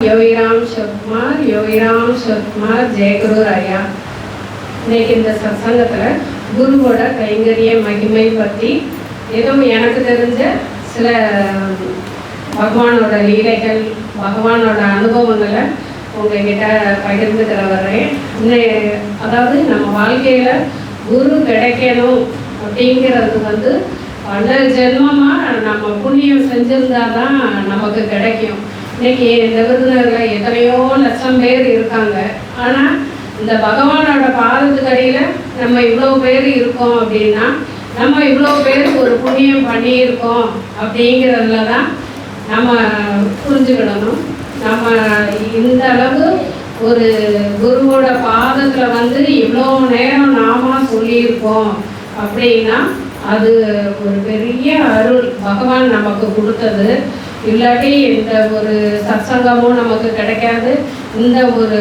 யோகிராம் சிவகுமார், யோகிராம் சிவகுமார், ஜெயகுரு ஐயா. இன்னைக்கு இந்த சத்சங்கத்தில் குருவோட கைங்கரிய மகிமை பற்றி ஏதோ எனக்கு தெரிஞ்ச சில பகவானோட லீலைகள், பகவானோட அனுபவங்களை உங்ககிட்ட பகிர்ந்துக்கிற வர்றேன். அதாவது நம்ம வாழ்க்கையில் குரு கிடைக்கணும் அப்படிங்கிறது பல ஜென்மமாக நம்ம புண்ணியம் செஞ்சிருந்தாதான் நமக்கு கிடைக்கும். இன்னைக்கு இந்த விருதுநகரில் எத்தனையோ லட்சம் பேர் இருக்காங்க. ஆனால் இந்த பகவானோட பாதத்துக்கு அடியில் நம்ம இவ்வளோ பேர் இருக்கோம் அப்படின்னா நம்ம இவ்வளோ பேர் ஒரு புண்ணியம் பண்ணியிருக்கோம் அப்படிங்கிறதுல தான் நம்ம புரிஞ்சுக்கிடணும். நம்ம இந்த அளவு ஒரு குருவோட பாதத்தில் இவ்வளோ நேரம் நாம சொல்லியிருக்கோம் அப்படின்னா அது ஒரு பெரிய அருள் பகவான் நமக்கு கொடுத்தது. இல்லாட்டி இந்த ஒரு சத்சங்கமும் நமக்கு கிடைக்காது, இந்த ஒரு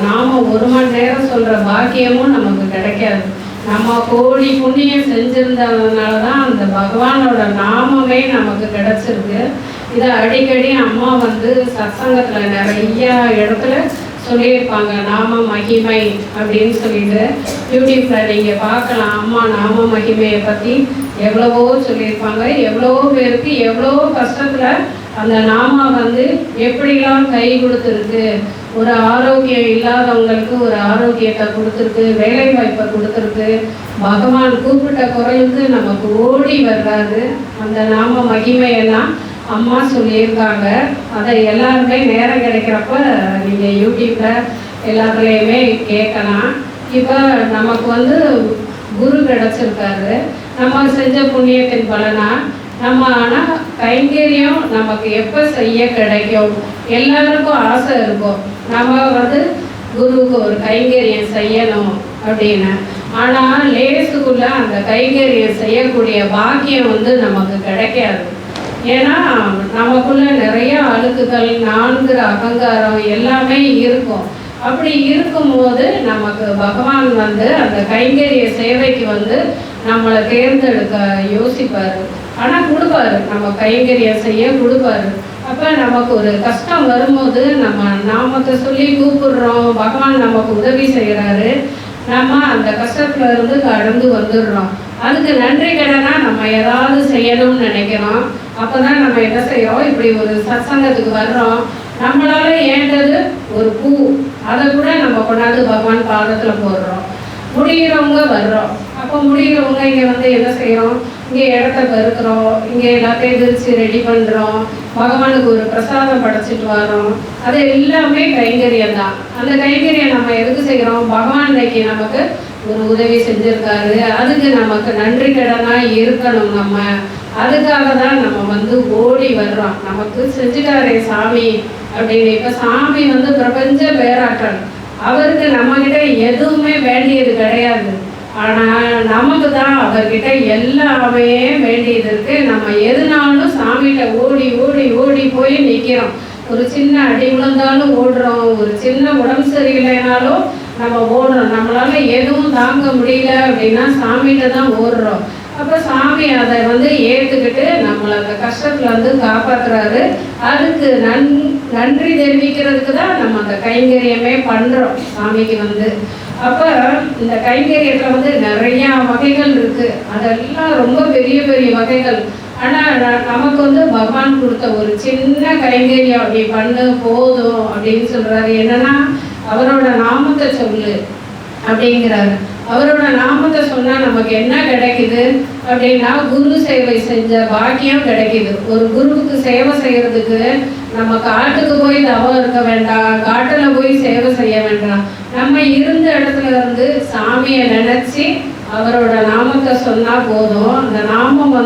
நாம 1 மணி நேரம் சொல்கிற பாக்கியமும் நமக்கு கிடைக்காது. நம்ம கோடி புண்ணியம் செஞ்சிருந்ததுனால தான் அந்த பகவானோட நாமமே நமக்கு கிடைச்சிருக்கு. இதை அடிக்கடி அம்மா சத்சங்கத்தில் நிறைய இடத்துல சொல்லியிருப்பாங்க, நாம மகிமை அப்படின்னு சொல்லிட்டு. யூடியூப்பில் நீங்கள் பார்க்கலாம், அம்மா நாம மகிமையை பற்றி எவ்வளவோ சொல்லியிருப்பாங்க. எவ்வளவோ பேருக்கு எவ்வளோ கஷ்டத்தில் அந்த நாம எப்படிலாம் கை கொடுத்துருக்கு. ஒரு ஆரோக்கியம் இல்லாதவங்களுக்கு ஒரு ஆரோக்கியத்தை கொடுத்துருக்கு, வேலை வாய்ப்பை கொடுத்துருக்கு. பகவான் கூப்பிட்ட குரலுக்கு நமக்கு ஓடி வர்றாரு. அந்த நாம மகிமையெல்லாம் அம்மா சொல்லியிருக்காங்க. அதை எல்லாருமே நேரம் கிடைக்கிறப்ப நீங்கள் யூடியூப்பில் எல்லாத்துலேயுமே கேட்கலாம். இப்போ நமக்கு குரு கிடச்சிருக்காரு. நம்ம செஞ்ச புண்ணியத்தின் பலனா நம்ம ஆனால் கைங்கரியம் நமக்கு எப்போ செய்ய கிடைக்கும்? எல்லாருக்கும் ஆசை இருக்கும், நம்ம குருவுக்கு ஒரு கைங்கரியம் செய்யணும் அப்படின்னு. ஆனால் லேசுக்குள்ள அந்த கைங்கரியம் செய்யக்கூடிய பாக்கியம் நமக்கு கிடைக்காது. ஏன்னா நமக்குள்ள நிறைய அழுக்குகள், 4 அகங்காரம் எல்லாமே இருக்கும். அப்படி இருக்கும்போது நமக்கு பகவான் அந்த கைங்கரிய சேவைக்கு நம்மளை தேர்ந்தெடுக்க யோசிப்பார். ஆனால் கொடுப்பாரு, நம்ம கைங்கரியம் செய்ய கொடுப்பாரு. அப்போ நமக்கு ஒரு கஷ்டம் வரும்போது நம்ம நாமத்தை சொல்லி கூப்பிடுறோம், பகவான் நமக்கு உதவி செய்கிறாரு. நம்ம அந்த கஷ்டத்துல இருந்து கடந்து வந்துடுறோம். அதுக்கு நன்றி கடனா நம்ம ஏதாவது செய்யணும்னு நினைக்கிறோம். அப்போதான் நம்ம என்ன செய்கிறோம், இப்படி ஒரு சத்சங்கத்துக்கு வர்றோம். நம்மளால ஏண்டது ஒரு பூ, அதை கூட நம்ம கொண்டாந்து பகவான் பாதத்தில் போடுறோம். முடிகிறவங்க வர்றோம். அப்போ முடிகிறவங்க இங்கே என்ன செய்கிறோம், இங்கே இடத்த பெருக்கிறோம், இங்கே எல்லாத்தையும் விரித்து ரெடி பண்ணுறோம், பகவானுக்கு ஒரு பிரசாதம் படைச்சிட்டு வரோம். அது எல்லாமே கைங்கரியம் தான். அந்த கைங்கரியம் நம்ம எதுக்கு செய்கிறோம்? பகவான் இன்னைக்கு நமக்கு ஒரு உதவி செஞ்சுருக்காரு, அதுக்கு நமக்கு நன்றி கடனாக இருக்கணும். நம்ம அதுக்காக தான் நம்ம ஓடி வர்றோம். நமக்கு செஞ்சுட்டாரே சாமி அப்படின்னு. இப்போ சாமி பிரபஞ்ச பேராற்றல், அவருக்கு நம்மக்கிட்ட எதுவுமே வேண்டியது கிடையாது. ஆனால் நமக்கு தான் அவர்கிட்ட எல்லாமே வேண்டியது இருக்கு. நம்ம எதுனாலும் சாமிகிட்ட ஓடி ஓடி ஓடி போய் நிற்கிறோம். ஒரு சின்ன அடி விழுந்தாலும் ஓடுறோம், ஒரு சின்ன உடம்பு சரியில்லைனாலும் நம்ம ஓடுறோம். நம்மளால எதுவும் தாங்க முடியல அப்படின்னா சாமிகிட்ட தான் ஓடுறோம். அப்போ சாமி அதை ஏற்றுக்கிட்டு நம்மளை அந்த கஷ்டத்தில் காப்பாற்றுறாரு. அதுக்கு நன்றி தெரிவிக்கிறதுக்கு தான் நம்ம அந்த கைங்கரியமே பண்ணுறோம் சாமிக்கு. அப்போ இந்த கைங்கரியத்தில் நிறையா வகைகள் இருக்குது. அதெல்லாம் ரொம்ப பெரிய பெரிய வகைகள். ஆனால் நமக்கு பகவான் கொடுத்த ஒரு சின்ன கைங்கரியம், அப்படி பண்ணு போதும் அப்படின்னு சொல்கிறாரு. என்னன்னா அவரோட நாமத்தை சொல்லு அப்படிங்கிறாரு. அவரோட நாமத்தை சொன்னால் நமக்கு என்ன கிடைக்குது அப்படின்னா குரு சேவை செஞ்ச பாக்கியம் கிடைக்குது. ஒரு குருவுக்கு சேவை செய்கிறதுக்கு நம்ம காட்டுக்கு போய் தவம் இருக்க வேண்டாம், காட்டில் போய் சேவை செய்ய வேண்டாம். நம்ம இருந்த இடத்துல சாமியை நினச்சி அவரோட நாமத்தை சொன்னால் போதும். அந்த நாமம்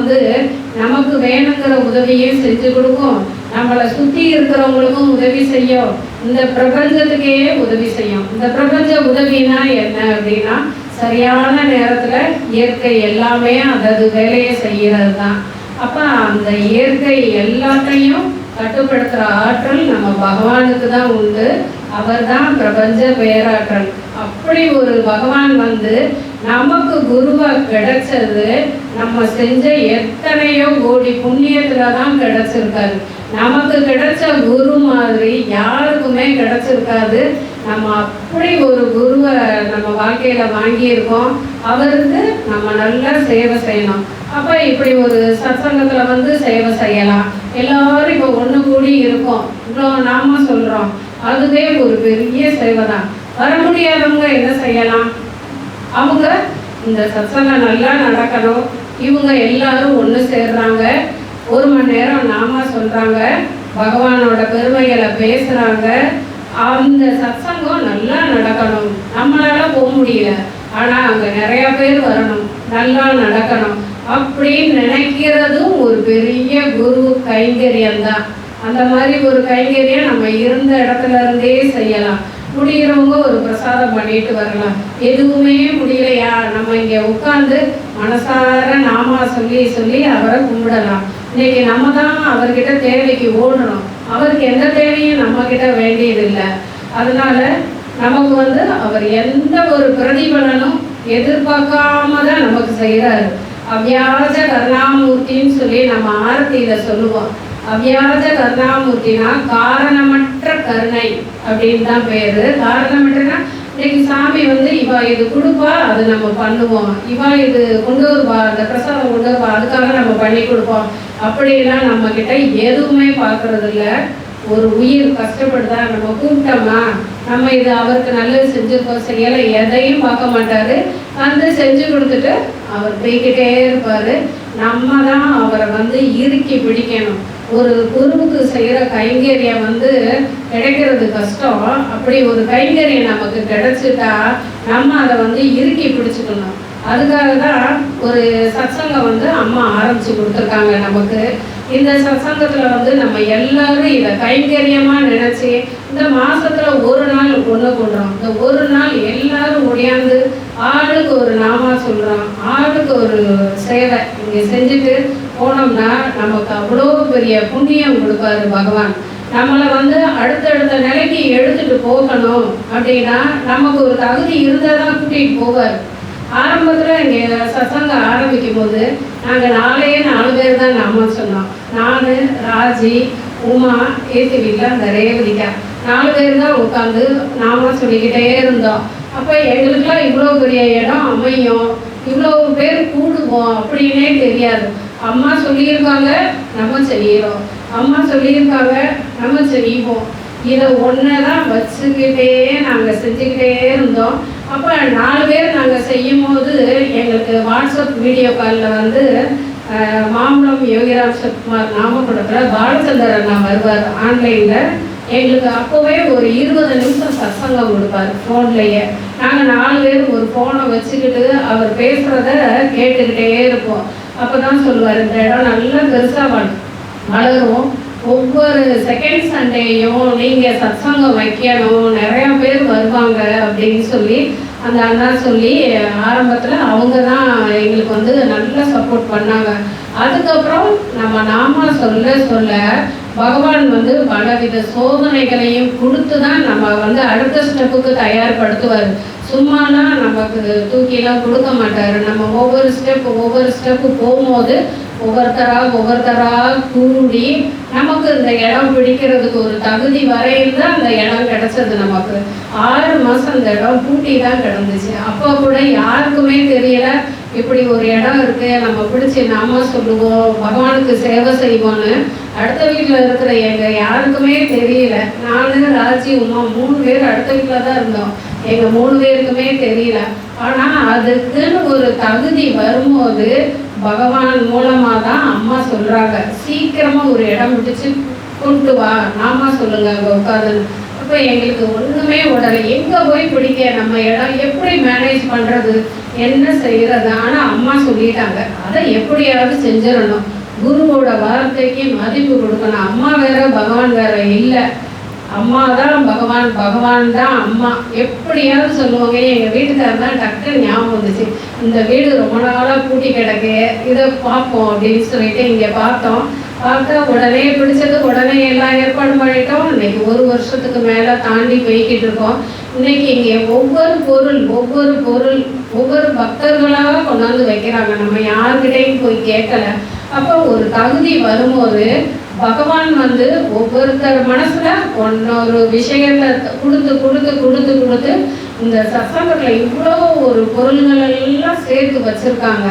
நமக்கு வேணுங்கிற உதவியும் செஞ்சு கொடுக்கும், நம்மளை சுற்றி இருக்கிறவங்களுக்கும் உதவி செய்யும், இந்த பிரபஞ்சத்துக்கே உதவி செய்யும். இந்த பிரபஞ்ச உதவினா என்ன அப்படின்னா சரியான நேரத்தில் இயற்கை எல்லாமே அதது வேலையை செய்கிறது தான். அப்போ அந்த இயற்கை எல்லாத்தையும் கட்டுப்படுத்துகிற ஆற்றல் நம்ம பகவானுக்கு தான் உண்டு. அவர் தான் பிரபஞ்ச பேராற்றல். அப்படி ஒரு பகவான் நமக்கு குருவாக கிடைச்சது நம்ம செஞ்ச எத்தனையோ கோடி புண்ணியத்தில் தான் கிடைச்சிருக்காரு. நமக்கு கிடைச்ச குரு மாதிரி யார் கிடைச்சிருக்காது. நம்ம அப்படி ஒரு குருவை நம்ம வாழ்க்கையில் வாங்கியிருக்கோம். அவருக்கு நம்ம நல்லா சேவை செய்யணும். அப்போ இப்படி ஒரு சத்சங்கத்தில் வந்து சேவை செய்யலாம். எல்லாரும் இப்போ ஒன்று கூடி இருக்கோம், இவ்வளோ நாம சொல்கிறோம், அதுவே ஒரு பெரிய சேவை தான். வர முடியாதவங்க என்ன செய்யலாம்? அவங்க இந்த சத்சங்கம் நல்லா நடக்கணும். இவங்க எல்லாரும் ஒன்று சேர்றாங்க, 1 மணி நேரம் நாம சொல்கிறாங்க, பகவானோட பெருமைகளை பேசுகிறாங்க. அந்த சத்சங்கம் நல்லா நடக்கணும். நம்மளால போக முடியல, ஆனால் அங்கே நிறையா பேர் வரணும், நல்லா நடக்கணும் அப்படின்னு நினைக்கிறதும் ஒரு பெரிய குரு கைங்கரியம் தான். அந்த மாதிரி ஒரு கைங்கரியம் நம்ம இருந்த இடத்துல இருந்தே செய்யலாம். முடிகிறவங்க ஒரு பிரசாதம் பண்ணிட்டு வரலாம். எதுவுமே முடியலையா, நம்ம இங்கே உட்காந்து மனசார நாமா சொல்லி சொல்லி அவரை கும்பிடலாம். இன்னைக்கு நம்ம தான் அவர்கிட்ட தேவைக்கு ஓடணும். அவருக்கு எந்த தேவையும் நம்ம கிட்ட வேண்டியதில்லை. அதனால நமக்கு வந்து அவர் எந்த ஒரு பிரதிபலனும் எதிர்பார்க்காம தான் நமக்கு செய்கிறாரு. அவ்வியாஜ கருணாமூர்த்தின்னு சொல்லி நம்ம ஆரத்தியில் சொல்லுவோம். அவ்வியாஜ கருணாமூர்த்தினா காரணமற்ற கருணை அப்படின்னு தான் பேர். காரணமற்றனா இன்னைக்கு சாமி வந்து இவா இது கொடுப்பா, அது நம்ம பண்ணுவோம், இவா இது கொண்டு வருவா, அந்த பிரசாதம் கொண்டு வருவா, அதுக்காக நம்ம பண்ணி கொடுப்போம். அப்படிலாம் நம்ம கிட்ட எதுவுமே பார்க்கறது இல்லை. ஒரு உயிர் கஷ்டப்படுதா, நம்ம கூப்பிட்டோமா, நம்ம இது அவருக்கு நல்லது செஞ்சுருக்கோம் செய்யலை, எதையும் பார்க்க மாட்டார். வந்து செஞ்சு கொடுத்துட்டு அவர் போய்கிட்டே இருப்பார். நம்ம தான் அவரை வந்து இறுக்கி பிடிக்கணும். ஒரு குருவுக்கு செய்கிற கைங்கரியம் வந்து கிடைக்கிறது கஷ்டம். அப்படி ஒரு கைங்கரியம் நமக்கு கிடைச்சிட்டா நம்ம அதை வந்து இறுக்கி பிடிச்சிக்கணும். அதுக்காக தான் ஒரு சத்சங்கம் வந்து அம்மா ஆரம்பித்து கொடுத்துருக்காங்க நமக்கு. இந்த சத்சங்கத்தில் வந்து நம்ம எல்லாரும் இதை கைங்கரியமாக நினச்சி இந்த மாதத்தில் ஒரு நாள் ஒன்று கூடுறோம். இந்த ஒரு நாள் எல்லாரும் முடியாந்து ஆளுக்கு ஒரு நாமா சொல்கிறோம், ஆளுக்கு ஒரு சேவை இங்கே செஞ்சுட்டு போனோம்னா நமக்கு அவ்வளோ பெரிய புண்ணியம் கொடுப்பாரு பகவான். நம்மளை வந்து அடுத்தடுத்த நிலைக்கு எடுத்துகிட்டு போகணும் அப்படின்னா நமக்கு ஒரு தகுதி இருந்தால் தான் கூட்டிகிட்டு போவார். ஆரம்பத்தில் இங்கே சத்சங்கம் ஆரம்பிக்கும் போது நாங்கள் 4 பேர் தான் நாம சொன்னோம். நான், ராஜி, உமா, ஏசி வீட்டில் அந்த ரேவதிக்கா 4 பேர் தான் உட்காந்து நாம சொல்லிக்கிட்டே இருந்தோம். அப்போ எங்களுக்கெல்லாம் இவ்வளோ பெரிய இடம் அமையும், இவ்வளோ பேர் கூடுவோம் அப்படின்னே தெரியாது. அம்மா சொல்லியிருக்காங்க, நம்ம செய்கிறோம், அம்மா சொல்லியிருக்காங்க, நம்ம செய்வோம். இதை ஒன்று தான் வச்சுக்கிட்டே நாங்கள் செஞ்சுக்கிட்டே இருந்தோம். அப்போ 4 பேர் நாங்கள் செய்யும் போது எங்களுக்கு வாட்ஸ்அப் வீடியோ காலில் வந்து மாம்பழம் யோகிராம் சத்குமார் நாமக்கடத்தில் பாலச்சந்தர் அண்ணா வருவார் ஆன்லைனில். எங்களுக்கு அப்போவே ஒரு 20 நிமிஷம் சத்சங்கம் கொடுப்பார் ஃபோன்லேயே. நாங்கள் 4 பேர் ஒரு ஃபோனை வச்சுக்கிட்டு அவர் பேசுகிறத கேட்டுக்கிட்டே இருப்போம். அப்போ தான் சொல்லுவார், இந்த இடம் நல்லா பெருசாக வளரும், ஒவ்வொரு செகண்ட் சண்டேயும் நீங்கள் சத்சங்கம் வைக்கணும், நிறையா பேர் வருவாங்க அப்படின்னு சொல்லி அந்த அண்ணா சொல்லி ஆரம்பத்தில் அவங்க தான் எங்களுக்கு வந்து நல்லா சப்போர்ட் பண்ணாங்க. அதுக்கப்புறம் நம்ம நாம சொல்ல சொல்ல பகவான் வந்து பலவித சோதனைகளையும் கொடுத்து தான் நம்ம வந்து அடுத்த ஸ்டெப்புக்கு தயார்படுத்துவார். சும்மானா நமக்கு தூக்கிலாம் கொடுக்க மாட்டார். நம்ம ஒவ்வொரு ஸ்டெப்பு போகும்போது ஒவ்வொருத்தராக கூடி நமக்கு இந்த இடம் பிடிக்கிறதுக்கு ஒரு தகுதி வரையில் தான் அந்த இடம் கிடைச்சது. நமக்கு 6 மாதம் அந்த இடம் பூட்டி தான் கிடந்துச்சு. அப்போ கூட யாருக்குமே தெரியல இப்படி ஒரு இடம் இருக்கு, நம்ம பிடிச்சி நாம சொல்லுவோம், பகவானுக்கு சேவை செய்வோன்னு அடுத்த வீட்டில் இருக்கிற எங்கள் யாருக்குமே தெரியல. நான், ராஜி, உமா 3 பேர் அடுத்த வீட்டில் தான் இருந்தோம். எங்கள் 3 பேருக்குமே தெரியல. ஆனால் அதுக்குன்னு ஒரு தகுதி வரும்போது பகவான் மூலமாக தான் அம்மா சொல்கிறாங்க, சீக்கிரமாக ஒரு இடம் பிடிச்சி கொண்டு வா, நாம சொல்லுங்க அங்கே உட்காந்து. அப்போ எங்களுக்கு ஒன்றுமே உடலை, எங்கே போய் பிடிக்க, நம்ம இடம் எப்படி மேனேஜ் பண்ணுறது, என்ன செய்கிறது. ஆனால் அம்மா சொல்லிட்டாங்க, அதை எப்படியாவது செஞ்சிடணும். குருவோட வார்த்தைக்கு மதிப்பு கொடுக்கணும். அம்மா வேற பகவான் வேற இல்லை. அம்மா தான் பகவான், பகவான் தான் அம்மா, எப்படியாவது சொல்லுவாங்க. எங்கள் வீட்டுக்காரர் தான் டக்குன்னு ஞாபகம் வந்துச்சு, இந்த வீடு ரொம்ப நாளாக பூட்டி கிடக்கு, இதை பார்ப்போம் அப்படின்னு சொல்லிட்டு இங்கே பார்த்தா உடனே பிடிச்சது, உடனே எல்லாம் ஏற்பாடு பண்ணிட்டோம். இன்னைக்கு 1 வருஷத்துக்கு மேலே தாண்டி போய்கிட்டு இருக்கோம். இன்னைக்கு இங்கே ஒவ்வொரு பொருள் ஒவ்வொரு பக்தர்களாக கொண்டாந்து வைக்கிறாங்க. நம்ம யாருக்கிட்டையும் போய் கேட்கல. அப்போ ஒரு தகுதி வரும்போது பகவான் வந்து ஒவ்வொருத்தர் மனசுல ஒன்னொரு விஷயத்தை கொடுத்து கொடுத்து கொடுத்து கொடுத்து இந்த சத்சங்கத்துல இவ்வளோ ஒரு பொருள்கள் எல்லாம் சேர்த்து வச்சிருக்காங்க.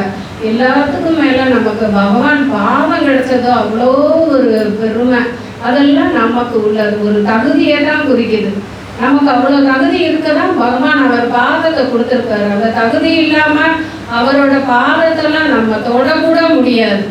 எல்லாத்துக்கும் மேல நமக்கு பகவான் பாவம் கிடைச்சதோ அவ்வளோ ஒரு பெருமை. அதெல்லாம் நமக்கு உள்ள ஒரு தகுதியை தான் குறிக்குது. நமக்கு அவ்வளோ தகுதி இருக்கதான் பகவான் அவர் பாதத்தை கொடுத்துருக்காரு. அந்த தகுதி இல்லாம அவரோட பாதத்தெல்லாம் நம்ம தொடக்கூட முடியாது.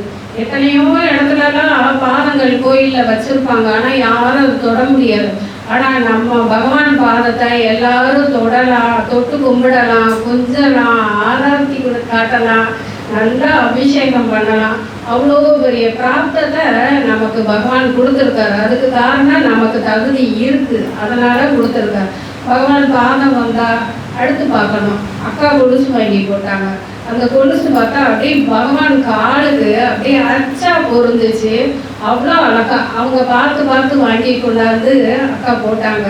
எத்தனையோ இடத்துலலாம் பாதங்கள் கோயிலில் வச்சிருப்பாங்க, ஆனால் யாரும் அது தொட முடியாது. ஆனால் நம்ம பகவான் பாதத்தை எல்லாரும் தொடலாம், தொட்டு கும்பிடலாம், கொஞ்சலாம், ஆராய்ச்சி காட்டலாம், நல்லா அபிஷேகம் பண்ணலாம். அவ்வளோ பெரிய பிராப்தத்தை நமக்கு பகவான் கொடுத்துருக்காரு. அதுக்கு காரணம் நமக்கு தகுதி இருக்கு, அதனால கொடுத்துருக்காரு. பகவான் பாதம் வந்தா அடுத்து பார்க்கணும். அக்கா கொலுசு வாங்கி போட்டாங்க. அந்த கொலுசு பார்த்தா அப்படியே பகவான் காலுக்கு அப்படியே அச்சா பொருந்துச்சு. அவ்வளோ அழகா அவங்க பார்த்து பார்த்து வாங்கி கொண்டாந்து அக்கா போட்டாங்க.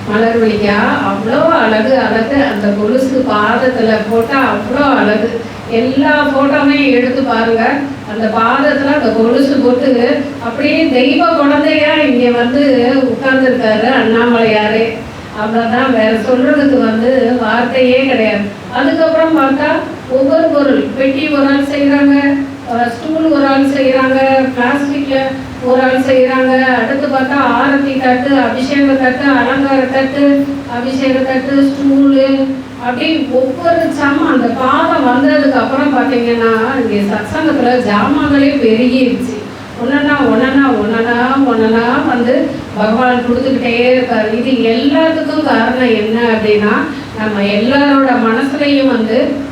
மலர்விழிக்கா அவ்வளோ அழகு அழகு. அந்த கொலுசு பாதத்துல போட்டா அவ்வளோ அழகு. எல்லா போட்டோமே எடுத்து பாருங்க. அந்த பாதத்துல அந்த கொலுசு போட்டு அப்படியே தெய்வ குழந்தையா இங்க வந்து உட்கார்ந்துருக்காரு அண்ணாமலையாரே. அவ்வளோதான், வேற சொல்றதுக்கு வார்த்தையே கிடையாது. அதுக்கப்புறம் பார்த்தா ஒவ்வொரு பொருள், பெட்டி ஒரு ஆள் செய்கிறாங்க, ஸ்டூல் ஒரு ஆள் செய்கிறாங்க, பிளாஸ்டிக்ல ஒரு ஆள் செய்கிறாங்க. அடுத்து பார்த்தா ஆரத்தி தட்டு, அபிஷேக தட்டு, அலங்கார தட்டு, அபிஷேக தட்டு, ஸ்டூலு, அப்படி ஒவ்வொரு சாமான். அந்த பாதம் வந்ததுக்கு அப்புறம் பார்த்தீங்கன்னா இங்கே சத்சங்கத்துல ஜாமான்களே பெருகிருச்சு. ஒன்னா ஒன்னா ஒன்னா ஒன்னா பகவான் கொடுத்துக்கிட்டே இருக்காரு. இது எல்லாத்துக்கும் காரணம் என்ன அப்படின்னா, நம்ம எல்லாரோட மனசுலையும்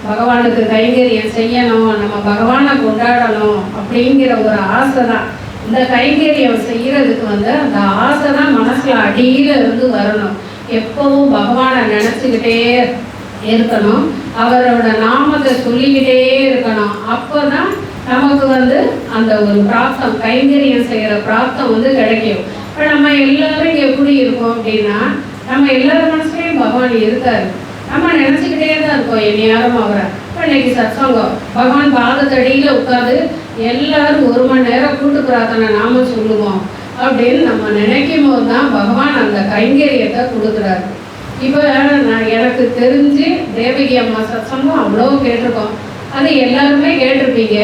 பகவானுக்கு கைங்கரியம் செய்யணும், நம்ம பகவானை கொண்டாடணும் அப்படிங்கிற ஒரு ஆசை தான். இந்த கைங்கரியம் செய்யறதுக்கு அந்த ஆசை தான் மனசுல அடியில இருந்து வரணும். எப்பவும் பகவானை நினைச்சுக்கிட்டே இருக்கணும், அவரோட நாமத்தை சொல்லிக்கிட்டே இருக்கணும். அப்போதான் நமக்கு அந்த ஒரு பிராப்தம், கைங்கரியம் செய்யற பிராப்தம் கிடைக்கும். இப்போ நம்ம எல்லாரும் எப்படி இருக்கோம் அப்படின்னா, நம்ம எல்லாரும் மனசுலையும் பகவான் இருக்காரு. நம்ம நினைச்சுக்கிட்டே தான் இருக்கோம் என்னையாரும் அவரை. இப்போ இன்னைக்கு சத்சங்கம், பகவான் பாதத்தடியில் உட்காந்து எல்லாரும் 1 மணி நேரம் கூட்டு பிரார்த்தனை நாம சொல்லுவோம் அப்படின்னு நம்ம நினைக்கும் போது தான் பகவான் அந்த கைங்கரியத்தை கொடுக்குறாரு. இப்போ எனக்கு தெரிஞ்சு தேவகி அம்மா சத்சங்கம் அவ்வளோ கேட்டிருக்கோம். அது எல்லாருமே கேட்டிருப்பீங்க.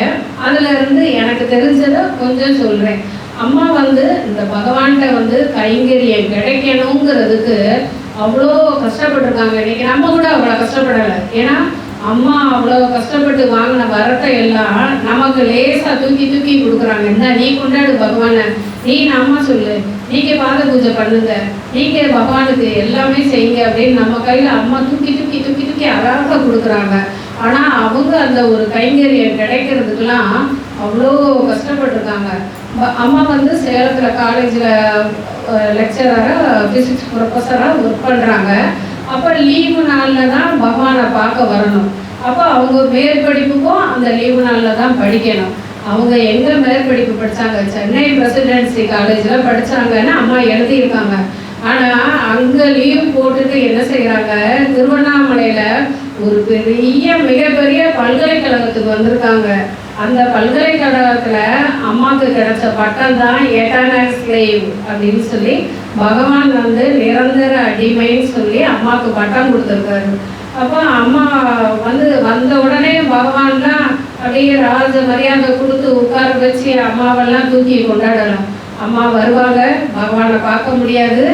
அதுல இருந்து எனக்கு தெரிஞ்சதை கொஞ்சம் சொல்றேன். அம்மா இந்த பகவான்கிட்ட கைங்கரியம் கிடைக்கணுங்கிறதுக்கு அவ்வளோ கஷ்டப்பட்டிருக்காங்க. இன்னைக்கு நம்ம கூட அவ்வளோ கஷ்டப்படலை. ஏன்னா அம்மா அவ்வளோ கஷ்டப்பட்டு வாங்கின வரத்தை எல்லாம் நமக்கு லேசா தூக்கி தூக்கி கொடுக்குறாங்க. என்ன நீ கொண்டாடு பகவானை, நீ நாம சொல்லு, நீங்க பாத பூஜை பண்ணுங்க, நீங்க பகவானுக்கு எல்லாமே செய்யுங்க அப்படின்னு நம்ம கையில அம்மா தூக்கி தூக்கி தூக்கி தூக்கி அழகாக கொடுக்குறாங்க. ஆனா அவங்க அந்த ஒரு கைங்கரியம் கிடைக்கிறதுக்கெல்லாம் அவ்வளோ கஷ்டப்பட்டிருக்காங்க. அம்மா சேலத்துல காலேஜில் லெக்சரராக ஃபிசிக்ஸ் ப்ரொஃபஸராக ஒர்க் பண்ணுறாங்க. அப்போ லீவு நாளில் தான் பகவானை பார்க்க வரணும். அப்போ அவங்க மேற்படிப்புக்கும் அந்த லீவு நாளில் தான் படிக்கணும். அவங்க எங்கே மேற்படிப்பு படித்தாங்க, சென்னை பிரசிடென்சி காலேஜில் படித்தாங்கன்னு அம்மா எழுதியிருக்காங்க. ஆனால் அங்கே லீவு போட்டுட்டு என்ன செய்கிறாங்க, திருவண்ணாமலையில் ஒரு பெரிய மிகப்பெரிய பல்கலைக்கழகத்துக்கு வந்திருக்காங்க. அந்த பல்கலைக்கழகத்தில் அம்மாவுக்கு கிடைச்ச பட்டம் தான் எட்டர்னல் ஸ்லேவ் அப்படின்னு சொல்லி பகவான் நிரந்தர அடிமைன்னு சொல்லி அம்மாவுக்கு பட்டம் கொடுத்துருக்காரு. அப்போ அம்மா வந்த உடனே பகவான்லாம் அப்படியே ராஜ மரியாதை கொடுத்து உட்கார வச்சு அம்மாவெல்லாம் தூக்கி கொண்டாடலாம். அம்மா வருவாங்க, பகவானை பார்க்க முடியாது,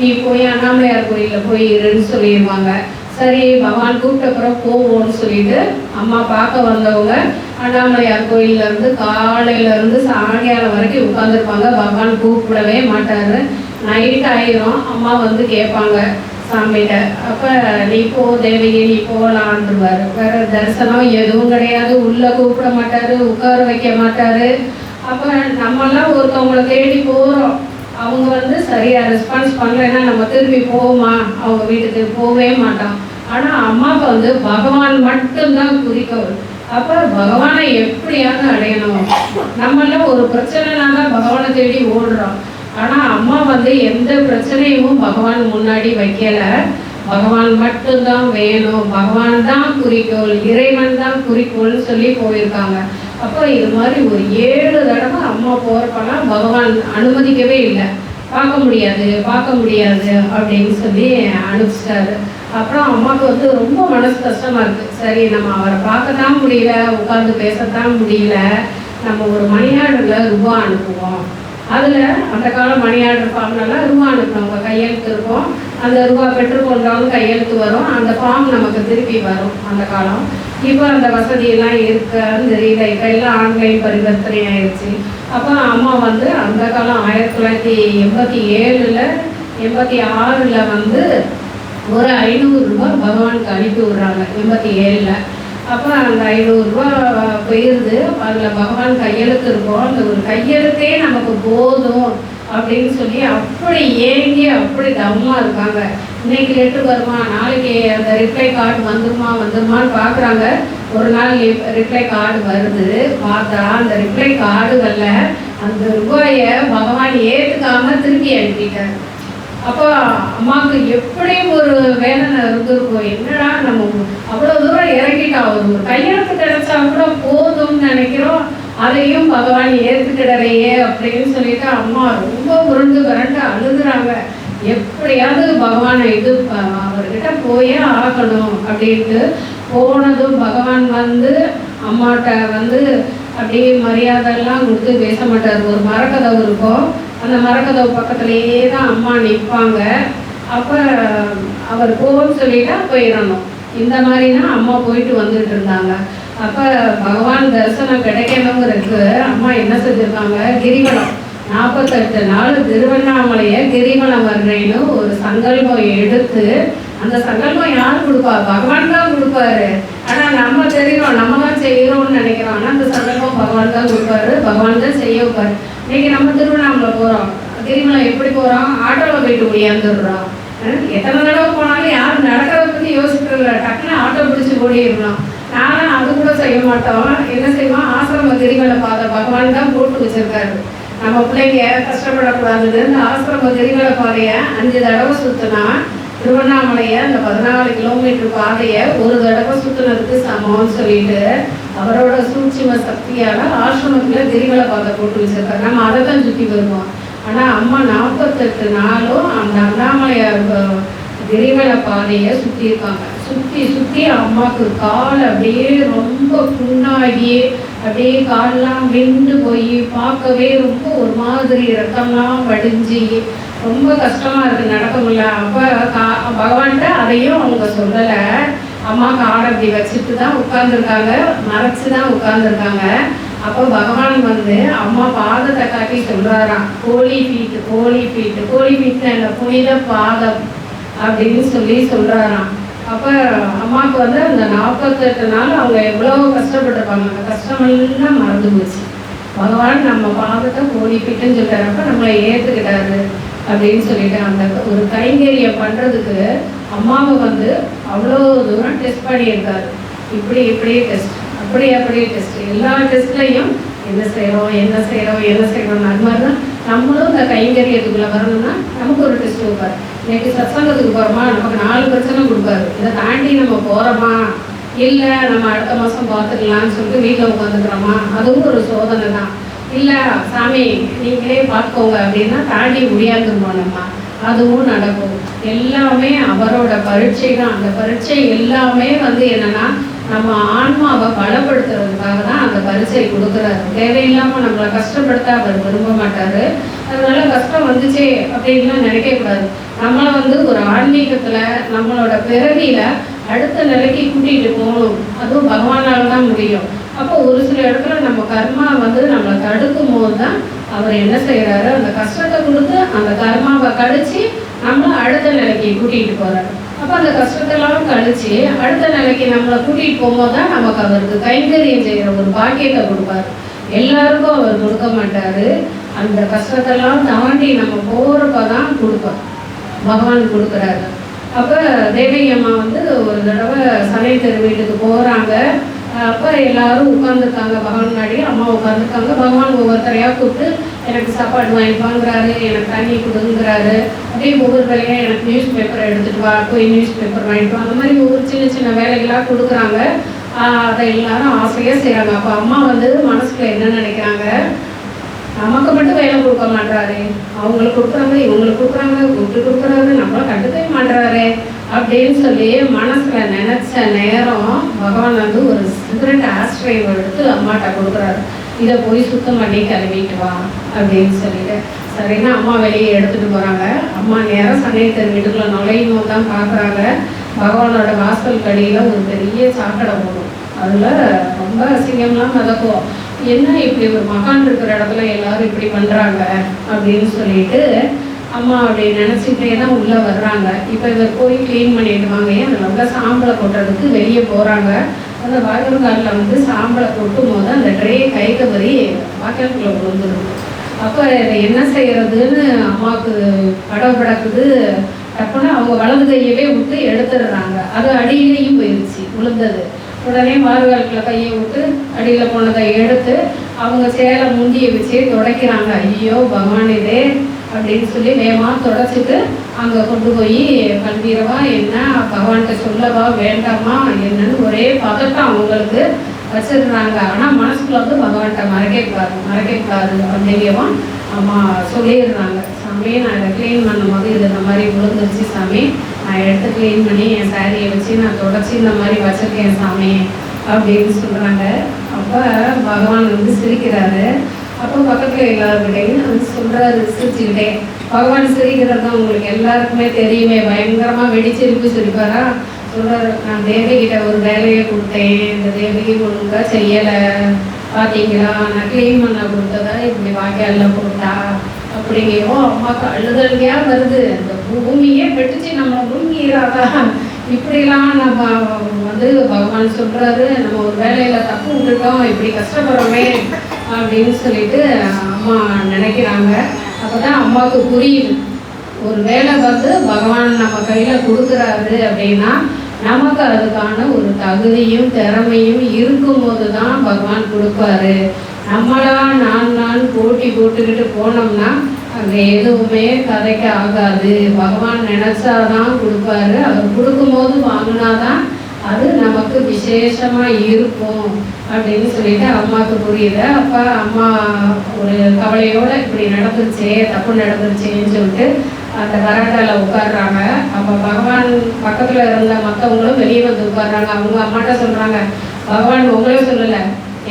நீ போய் அண்ணாமலையார் கோயிலில் போய் இருன்னு சொல்லிடுவாங்க. சரி பகவான் கூப்பிட்டப்புறம் போவோம்னு சொல்லிட்டு அம்மா பார்க்க வந்தவங்க அண்ணாமலையார் கோயிலேருந்து காலையிலேருந்து சாயங்காலம் வரைக்கும் உட்காந்துருப்பாங்க. பகவான் கூப்பிடவே மாட்டார். நைட் ஆயிரும். அம்மா கேட்பாங்க சாமிகிட்ட, அப்போ நீ போ தேவகி, நீ போகலான்ருவார். வேறு தரிசனம் எதுவும் கிடையாது, உள்ளே கூப்பிட மாட்டார், உட்கார வைக்க மாட்டார். அப்போ நம்மெல்லாம் ஒருத்தவங்களை தேடி போகிறோம், அவங்க சரியாக ரெஸ்பான்ஸ் பண்ணலைன்னா நம்ம திரும்பி போவோமா, அவங்க வீட்டுக்கு போகவே மாட்டோம். ஆனால் அம்மாவுக்கு பகவான் மட்டும்தான் குறிக்கோள். அப்போ பகவானை எப்படியாவது அடையணும். நம்மளாம் ஒரு பிரச்சனைனால பகவானை தேடி ஓடுறோம். ஆனால் அம்மா எந்த பிரச்சனையும் பகவான் முன்னாடி வைக்கல. பகவான் மட்டும்தான் வேணும், பகவான் தான் குறிக்கோள், இறைவன் தான் குறிக்கோள்னு சொல்லி போயிருக்காங்க. அப்போ இது மாதிரி ஒரு 7 தடவை அம்மா போகிறப்பெல்லாம் பகவான் அனுமதிக்கவே இல்லை. பார்க்க முடியாது அப்படின்னு சொல்லி அனுப்பிச்சிட்டாரு. அப்புறம் அம்மாவுக்கு வந்து ரொம்ப மனசு கஷ்டமாக இருக்குது. சரி, நம்ம அவரை பார்க்கத்தான் முடியல, உட்காந்து பேசத்தான் முடியல, நம்ம ஒரு மணி ஆர்டரில் ரூபா அனுப்புவோம். அதில் அந்த காலம் மணி ஆர்டர் ஃபார்ம்லாம் ரூபா அனுப்புனவங்க கையெழுத்து இருக்கும். அந்த ரூபா பெற்றுக்கொண்டவங்க கையெழுத்து வரும். அந்த ஃபார்ம் நமக்கு திருப்பி வரும். அந்த காலம் இப்போ அந்த வசதியெல்லாம் இருக்கான்னு தெரியல. இப்போ எல்லாம் ஆன்லைன் பரிவர்த்தனை ஆயிடுச்சு. அப்போ அம்மா வந்து அந்த காலம் 1987 86 வந்து ஒரு 500 ரூபா பகவானுக்கு அனுப்பி விடுறாங்க 87. அப்போ அந்த 500 ரூபா போயிடுது. அதில் பகவான் கையெழுத்து இருக்கும். அந்த ஒரு கையெழுத்தே நமக்கு போதும் அப்படின்னு சொல்லி அப்படி ஏங்கி அப்படி தம்மா இருக்காங்க. இன்னைக்கு லெட்ரு வருமா, நாளைக்கு அந்த ரிப்ளை கார்டு வந்துருமான்னு பார்க்குறாங்க. ஒரு நாள் ரிப்ளை கார்டு வருது. பார்த்தா அந்த ரிப்ளை கார்டுகளில் அந்த ரூபாயை பகவான் ஏற்றுக்காம திருப்பி அனுப்பிட்டார். அப்போ அம்மாவுக்கு எப்படி ஒரு வேதனை இருந்திருக்கும். என்னடா நம்ம அவ்வளோ தூரம் இறங்கிட்டோம், ஒரு கையெழுத்து கிடைச்சா கூட போதும்னு நினைக்கிறோம், அதையும் பகவான் ஏற்றுக்கிடலையே அப்படின்னு சொல்லிட்டு அம்மா ரொம்ப உருண்டு விரண்டு அழுகுறாங்க. எப்படியாவது பகவானை அவர்கிட்ட போயே ஆகணும் அப்படின்ட்டு போனதும் பகவான் வந்து அம்மாட்ட வந்து அப்படியே மரியாதைலாம் கொடுத்து பேச மாட்டார். ஒரு மரக்கதவு இருக்கும். அந்த மரக்கதவு பக்கத்துலேயே தான் அம்மா நிற்பாங்க. அப்போ அவர் போன்னு சொல்லிட்டா போயிடணும். இந்த மாதிரி தான் அம்மா போயிட்டு வந்துட்டு இருந்தாங்க. அப்போ பகவான் தரிசனம் கிடைக்கணுங்கிறதுக்கு அம்மா என்ன செஞ்சுருக்காங்க, கிரிவலம் 48 நாள் திருவண்ணாமலையை கிரிவலம் வர்றேன்னு ஒரு சங்கல்பம் எடுத்து, அந்த சங்கல்பம் யார் கொடுப்பா, பகவான் தான் கொடுப்பாரு. ஆனால் நம்ம தெரியும், நம்ம தான் செய்கிறோம்னு நினைக்கிறோம். ஆனால் அந்த சங்கல்பம் பகவான் தான் கொடுப்பாரு, பகவான் தான் செய்ய வைப்பாரு. இன்னைக்கு நம்ம திருவண்ணாமலை போகிறோம், கிரிவலம் எப்படி போகிறோம், ஆட்டோவில் போயிட்டு ஓடியாந்துடுறோம். எத்தனை தடவை போனாலும் யாரும் நடக்கிறத பற்றி யோசிக்கிறதில்ல, டக்குன்னு ஆட்டோ பிடிச்சி ஓடிடலாம். நானும் அது கூட செய்ய மாட்டோம். என்ன செய்வோம், ஆசிரம கிரிவல பாதை பகவான் தான் போட்டு வச்சிருக்காரு. நம்ம பிள்ளைங்க கஷ்டப்படக்கூடாதுன்னு இந்த ஆசிரம கிரிவல பாதையை 5 தடவை சுற்றினா திருவண்ணாமலையை அந்த 14 கிலோமீட்டர் பாதையை ஒரு தடவை சுற்றினதுக்கு சமம்னு சொல்லிட்டு அவரோட சூட்சும சக்தியால் ஆசிரமத்தில் கிரிவல பாதை போட்டு வச்சிருக்காரு. நம்ம அதை தான் சுற்றி வருவோம். ஆனால் அம்மா 48 நாளும் அந்த அண்ணாமலையை கிரிவல பாதையை சுற்றியிருக்காங்க. சுற்றி அம்மாவுக்கு கால் அப்படியே ரொம்ப புண்ணாகி அப்படியே காலெலாம் விண்டு போய் பார்க்கவே ரொம்ப ஒரு மாதிரி ரத்தம்லாம் வடிஞ்சு ரொம்ப கஷ்டமாக இருக்குது, நடக்க முடியல. அப்போ பகவான்கிட்ட அதையும் அவங்க சொல்லலை. அம்மா காடை அப்படி வச்சுட்டு தான் உட்காந்துருக்காங்க, மறைச்சி தான் உட்காந்துருக்காங்க. அப்போ பகவான் வந்து அம்மா பாதத்தை காட்டி சொல்கிறாராம், கோழி ஃபீட்டு இல்லை, புனித பாதம் அப்படின்னு சொல்லி சொல்கிறாராம். அப்போ அம்மாவுக்கு வந்து அந்த 48 நாள் அவங்க எவ்வளோ கஷ்டப்பட்டுருப்பாங்க. அந்த கஷ்டமெல்லாம் மறந்து போச்சு. பகவான் நம்ம பாதத்தை கோழி ஃபீட்டுன்னு சொல்கிறாரப்ப நம்மளை ஏற்றுக்கிட்டாரு அப்படின்னு சொல்லிட்டு அந்த ஒரு கைங்கரியம் பண்ணுறதுக்கு அம்மாவை வந்து அவ்வளோ தூரம் டெஸ்ட் பண்ணியிருக்காரு. இப்படி டெஸ்ட், அப்படியே டெஸ்ட், எல்லா டெஸ்ட்லையும் என்ன செய்கிறோம் அது மாதிரி தான் நம்மளும் இந்த கைங்கரியத்துக்குள்ளே வரணும்னா நமக்கு ஒரு டெஸ்ட் வைப்பார். இன்னைக்கு சத்சங்கத்துக்கு போகிறோமா, நமக்கு 4 பிரச்சனை கொடுப்பாரு. இதை தாண்டி நம்ம போகிறோமா, இல்லை நம்ம அடுத்த மாதம் பார்த்துக்கலான்னு சொல்லிட்டு வீட்டில் உட்காந்துக்கிறோமா, அதுவும் ஒரு சோதனை தான். இல்லை சாமி நீங்களே பார்த்துக்கோங்க அப்படின்னா தாண்டி முடியாதுருவோம் நம்ம, அதுவும் நடக்கும். எல்லாமே அவரோட பரீட்சை தான். அந்த பரீட்சை எல்லாமே வந்து என்னென்னா நம்ம ஆன்மாவை பலப்படுத்துறதுக்காக தான் அந்த பரீட்சை கொடுக்குறாரு. தேவையில்லாமல் நம்மளை கஷ்டப்படுத்த அவர் விரும்ப மாட்டார். அதனால கஷ்டம் வந்துச்சே அப்படின்லாம் நினைக்கக்கூடாது. நம்மளை வந்து ஒரு ஆன்மீகத்தில் நம்மளோட பிறவியில் அடுத்த நிலைக்கு கூட்டிகிட்டு போகணும். அதுவும் பகவானால் தான் முடியும். அப்போ ஒரு சில இடத்துல நம்ம கர்மா வந்து நம்மளை தடுக்கும் போது தான் அவர் என்ன செய்கிறாரு, அந்த கஷ்டத்தை கொடுத்து அந்த கர்மாவை கழித்து நம்மளை அடுத்த நிலைக்கு கூட்டிகிட்டு போகிறாரு. அப்போ அந்த கஷ்டத்தெல்லாம் கழித்து அடுத்த நிலைக்கு நம்மளை கூட்டிகிட்டு போகும்போது தான் நமக்கு அவருக்கு கைங்கரியம் செய்கிற ஒரு பாக்கியத்தை கொடுப்பார். எல்லாருக்கும் அவர் கொடுக்க மாட்டார். அந்த கஷ்டத்தெல்லாம் தாண்டி நம்ம போகிறப்ப தான் கொடுப்பார், பகவான் கொடுக்குறாரு. அப்போ தேவகி அம்மா வந்து ஒரு தடவை சனை தெரு வீட்டுக்கு போகிறாங்க. அப்போ எல்லாரும் உட்காந்துருக்காங்க, பகவான் முன்னாடி அம்மா உட்காந்துருக்காங்க. பகவான் ஒவ்வொருத்தரையாக கூப்பிட்டு எனக்கு சாப்பாடு வாங்கிட்டு வாங்குறாரு, எனக்கு தண்ணி கொடுங்கிறாரு. அப்படியே ஒவ்வொரு வேலையாக எனக்கு நியூஸ் பேப்பரை எடுத்துகிட்டு வா, போய் நியூஸ் பேப்பர் வாங்கிட்டு வா, அந்த மாதிரி ஒவ்வொரு சின்ன வேலைகளாக கொடுக்குறாங்க. அதை எல்லாரும் ஆசையாக செய்கிறாங்க. அப்போ அம்மா வந்து மனசுக்குள்ள என்ன நினைக்கிறாங்க, நமக்கு மட்டும் வேலை கொடுக்க மாட்டாரு, அவங்களுக்கு கொடுக்குறாங்க, இவங்களுக்கு கொடுக்குறாங்க, கூப்பிட்டு கொடுக்குறாரு, நம்மளை கண்டுக்கவே மாட்டுறாரு அப்படின்னு சொல்லி மனசில் நினச்ச நேரம் பகவான் வந்து ஒரு சிகரெட் ஆஸ்ட்ரைவ் எடுத்து அம்மாட்ட கொடுக்குறாரு. இதை போய் சுத்தம் பண்ணி கழுவிட்டு வா அப்படின்னு சொல்லிட்டு சரின்னா அம்மா வெளியே எடுத்துகிட்டு போகிறாங்க. அம்மா நேரம் சமயத்தர் வீட்டுக்குள்ள நுழையும் தான் பார்க்குறாங்க. பகவானோட வாசல் கடியில் ஒரு பெரிய சாக்கடை போடும். அதில் ரொம்ப அசிங்கம்லாம் மிதக்கும். என்ன இப்படி ஒரு மகான் இருக்கிற இடத்துல எல்லாரும் இப்படி பண்ணுறாங்க அப்படின்னு சொல்லிட்டு அம்மா அப்படி நினச்சிக்கிட்டே தான் உள்ளே வர்றாங்க. இப்போ இவர் போய் க்ளீன் பண்ணிட்டு வாங்க, அதில் வந்து சாம்பலை கொட்டுறதுக்கு வெளியே போகிறாங்க. அந்த வாய்க்காலில் வந்து சாம்பலை கொட்டும் போது அந்த ட்ரே கை தவறி வாய்க்காலுக்குள்ளே விழுந்துருது. அப்போ இதை என்ன செய்யறதுன்னு அம்மாவுக்கு படபடக்குது. டப்புன்னு அவங்க வலது கையவே விட்டு எடுத்துடுறாங்க. அது அடியிலையும் போயிடுச்சு விழுந்தது. உடனே மாறுகாலத்தில் கையை விட்டு அடியில் போனதை எடுத்து அவங்க சேலை முந்தியை வச்சு துடைக்கிறாங்க. ஐயோ பகவான் இதே அப்படின்னு சொல்லி வேகமாக துடைச்சிட்டு அங்கே கொண்டு போய் கல்வீரவா என்ன பகவான்கிட்ட சொல்லவா வேண்டாமா என்னன்னு ஒரே பதட்டம் அவங்களுக்கு வச்சிடுறாங்க. ஆனால் மனசுக்குள்ள வந்து பகவான்கிட்ட மறைக்கக்கூடாது அப்படிங்கவும் அம்மா சொல்லிடுறாங்க. சாமி நான் இதை க்ளீன் பண்ணும்போது இது இந்த மாதிரி விழுந்துருச்சு சாமி, நான் எடுத்து க்ளீன் பண்ணி என் சாரியை வச்சு நான் தொடச்சி இந்த மாதிரி வச்சிருக்கேன் சாமி அப்படின்னு சொல்கிறாங்க. அப்போ பகவான் வந்து சிரிக்கிறாரு. அப்போ பக்கத்தில் எல்லாருக்கிட்டையும் வந்து சொல்கிறாரு சிரிச்சுக்கிட்டே. பகவான் சிரிக்கிறது தான் உங்களுக்கு எல்லாருக்குமே தெரியுமே, பயங்கரமாக வெடிச்சிருப்பு சிரிப்பாரா. சொல்கிறாரு, நான் தேவகிட்ட ஒரு வேலையை கொடுத்தேன், இந்த தேவகி ஒழுங்காக செய்யலை பார்த்தீங்களா, நான் க்ளீன் பண்ண கொடுத்ததா இப்படி வாய்க்காலில் கொடுத்தா அப்படிங்கிறோ அம்மாவுக்கு அழுதழுகையாக வருது. இந்த பூமியே வெட்டுச்சு நம்ம பூமியிறாதா இப்படிலாம் நம்ம வந்து பகவான் சொல்கிறாரு, நம்ம ஒரு வேலையில் தப்பு விட்டுட்டோம், இப்படி கஷ்டப்படுறோமே அப்படின்னு சொல்லிட்டு அம்மா நினைக்கிறாங்க. அப்போ தான் அம்மாவுக்கு புரியுது, ஒரு வேலை வந்து பகவான் நம்ம கையில் கொடுக்குறாரு அப்படின்னா நமக்கு அதுக்கான ஒரு தகுதியும் திறமையும் இருக்கும்போது தான் பகவான் கொடுப்பாரு. நம்மளா நான் போட்டி போட்டுக்கிட்டு போனோம்னா அங்கே எதுவுமே கதைக்கு ஆகாது. பகவான் நினச்சாதான் கொடுப்பாரு. அவர் கொடுக்கும்போது வாங்கினாதான் அது நமக்கு விசேஷமாக இருக்கும் அப்படின்னு சொல்லிட்டு அம்மாவுக்கு புரியுது. அப்போ அம்மா ஒரு கவலையோடு இப்படி நடந்துருச்சே, தப்பு நடந்துருச்சேன்னு சொல்லிட்டு அந்த வராண்டாவில் உட்காடுறாங்க. அப்போ பகவான் பக்கத்தில் இருந்த மற்றவங்களும் வெளியே வந்து உட்காடுறாங்க. அவங்க அம்மாட்ட சொல்கிறாங்க, பகவான் உங்களே சொல்லலை,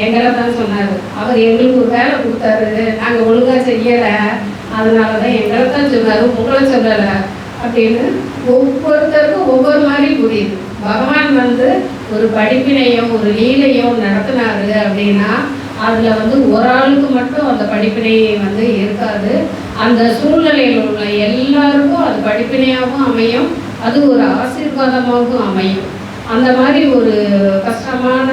எங்களை தான் சொன்னார். அவர் எங்களுக்கு ஒரு வேலை கொடுத்தாரு, நாங்கள் ஒழுங்காக செய்யலை, அதனால தான் எங்களை தான் சொன்னார், உங்களை சொல்லலை அப்படின்னு ஒவ்வொருத்தருக்கும் ஒவ்வொரு மாதிரி புரியுது. பகவான் வந்து ஒரு படிப்பினையோ ஒரு லீலையோ நடத்தினாரு அப்படின்னா அதில் வந்து ஒரு ஆளுக்கு மட்டும் அந்த படிப்பினை வந்து இருக்காது. அந்த சூழ்நிலையில் உள்ள எல்லாருக்கும் அது படிப்பினையாகவும் அமையும், அது ஒரு ஆசீர்வாதமாகவும் அமையும். அந்த மாதிரி ஒரு கஷ்டமான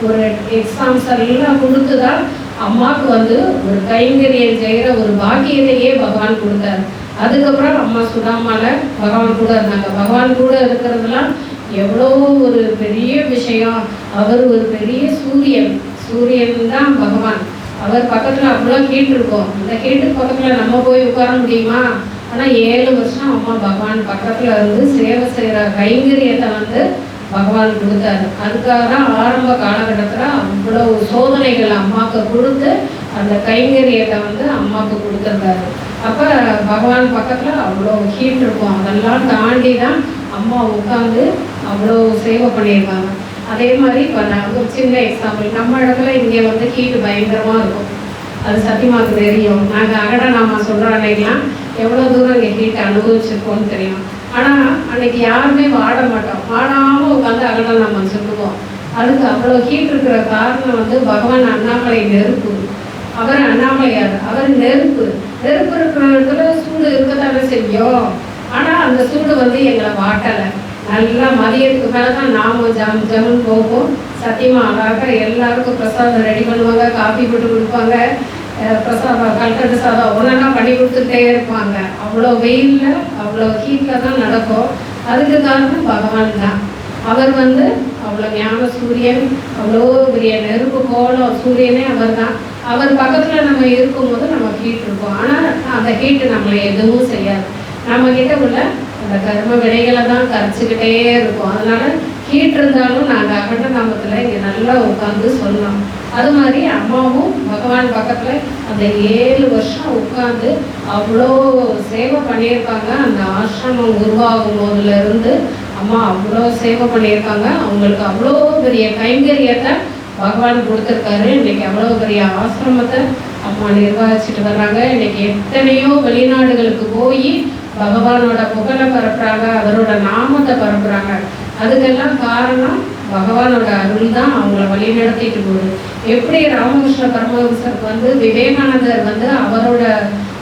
ஒரு எக்ஸாம்ஸ் எல்லாம் கொடுத்து தான் அம்மாவுக்கு வந்து ஒரு கைங்கரியம் செய்கிற ஒரு பாக்கியத்தையே பகவான் கொடுத்தாரு. அதுக்கப்புறம் அம்மா சுதாமால பகவான் கூட இருந்தாங்க. பகவான் கூட இருக்கிறதுலாம் எவ்வளோ ஒரு பெரிய விஷயம். அவர் ஒரு பெரிய சூரியன் தான் பகவான். அவர் பக்கத்தில் அவ்வளோ ஹீட் இருக்கும். அந்த ஹீட்டுக்கு பக்கத்தில் நம்ம போய் உட்கார முடியுமா? ஆனால் 7 வருஷம் அம்மா பகவான் பக்கத்தில் இருந்து சேவை செய்கிற கைங்கரியத்தை வந்து பகவான் கொடுத்தாரு. அதுக்காக தான் ஆரம்ப காலகட்டத்தில் அவ்வளோ சோதனைகள் அம்மாவுக்கு கொடுத்து அந்த கைங்கரியத்தை வந்து அம்மாவுக்கு கொடுத்துருக்காரு. அப்போ பகவான் பக்கத்தில் அவ்வளோ ஹீட் இருக்கும். அதெல்லாம் தாண்டி தான் அம்மா உட்காந்து அவ்வளோ சேவை பண்ணியிருக்காங்க. அதே மாதிரி இப்போ நான் ஒரு சின்ன எக்ஸாம்பிள், நம்ம இடத்துல இங்கே வந்து ஹீட்டு பயங்கரமாக இருக்கும். அது சத்தியமாக்கு தெரியும். நாங்கள் அகடநாமா சொல்கிற அன்னைக்கெலாம் எவ்வளோ தூரம் இங்கே ஹீட்டை அனுபவிச்சிருக்கோன்னு தெரியும். ஆனால் அன்னைக்கு யாருமே வாடாமல் உட்காந்து அகடநாமா சொல்லுவோம். அதுக்கு அவ்வளோ ஹீட் இருக்கிற காரணம் வந்து பகவான் அண்ணாமலை நெருப்பு. அவர் அண்ணாமலையார், அவர் நெருப்பு இருக்கிற இடத்துல சூடு இருக்கத்தானே செய்யும். ஆனால் அந்த சூடு வந்து எங்களை வாட்டலை. நல்லா மதியத்துக்கு மேலே தான் நாம ஜம்முன்னு போகும். சத்தியமாக அழகாக எல்லாருக்கும் பிரசாதம் ரெடி பண்ணுவாங்க, காஃபி போட்டு கொடுப்பாங்க, பிரசாதம் கல்கட்டு சாதம் ஒன்றா பண்ணி கொடுத்துட்டே இருப்பாங்க. அவ்வளோ வெயிலில் அவ்வளோ ஹீட்டில் தான் நடக்கும். அதுக்கு காரணம் பகவான் தான். அவர் வந்து அவ்வளோ ஞான சூரியன், அவ்வளோ பெரிய நெருப்பு கோலம் சூரியனே அவர் தான். அவர் பக்கத்தில் நம்ம இருக்கும்போது நம்ம ஹீட் இருக்கும். ஆனால் அந்த ஹீட்டு நம்மளை எதுவும் செய்யாது. நம்மக்கிட்ட உள்ள அந்த கர்ம வினைகளை தான் கரைச்சிக்கிட்டே இருக்கும். அதனால கேட்டிருந்தாலும் நாங்கள் அகண்ட நாமத்தில் இங்கே நல்லா உட்காந்து சொன்னோம். அது மாதிரி அம்மாவும் பகவான் பக்கத்தில் அந்த 7 வருஷம் உட்காந்து அவ்வளோ சேவை பண்ணியிருக்காங்க. அந்த ஆசிரமம் உருவாகும் போதுலேருந்து அம்மா அவ்வளோ சேவை பண்ணியிருக்காங்க. அவங்களுக்கு அவ்வளோ பெரிய கைங்கரியத்தை பகவான் கொடுத்துருக்காரு. இன்னைக்கு அவ்வளோ பெரிய ஆசிரமத்தை அம்மா நிர்வகிச்சுட்டு வர்றாங்க. இன்னைக்கு எத்தனையோ வெளிநாடுகளுக்கு போய் பகவானோட புகழை பரப்புறாங்க, அவரோட நாமத்தை பரப்புறாங்க. அதுக்கெல்லாம் காரணம் பகவானோட அருள் தான் அவங்கள வழி நடத்திட்டு போகுது. எப்படி ராமகிருஷ்ண பரமஹம்சருக்கு விவேகானந்தர் அவரோட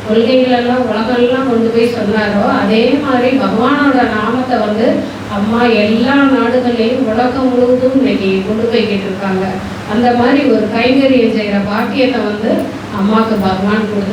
கொள்கைகளெல்லாம் உலகெல்லாம் கொண்டு போய் சொன்னாரோ, அதே மாதிரி பகவானோட நாமத்தை அம்மா எல்லா நாடுகள்லையும் உலகம் முழுவதும் இன்னைக்கு கொண்டு போய்கிட்டு இருக்காங்க. அந்த மாதிரி ஒரு கைங்கரியம் செய்கிற பாக்கியத்தை அம்மாவுக்கு பகவான் கொடுத்து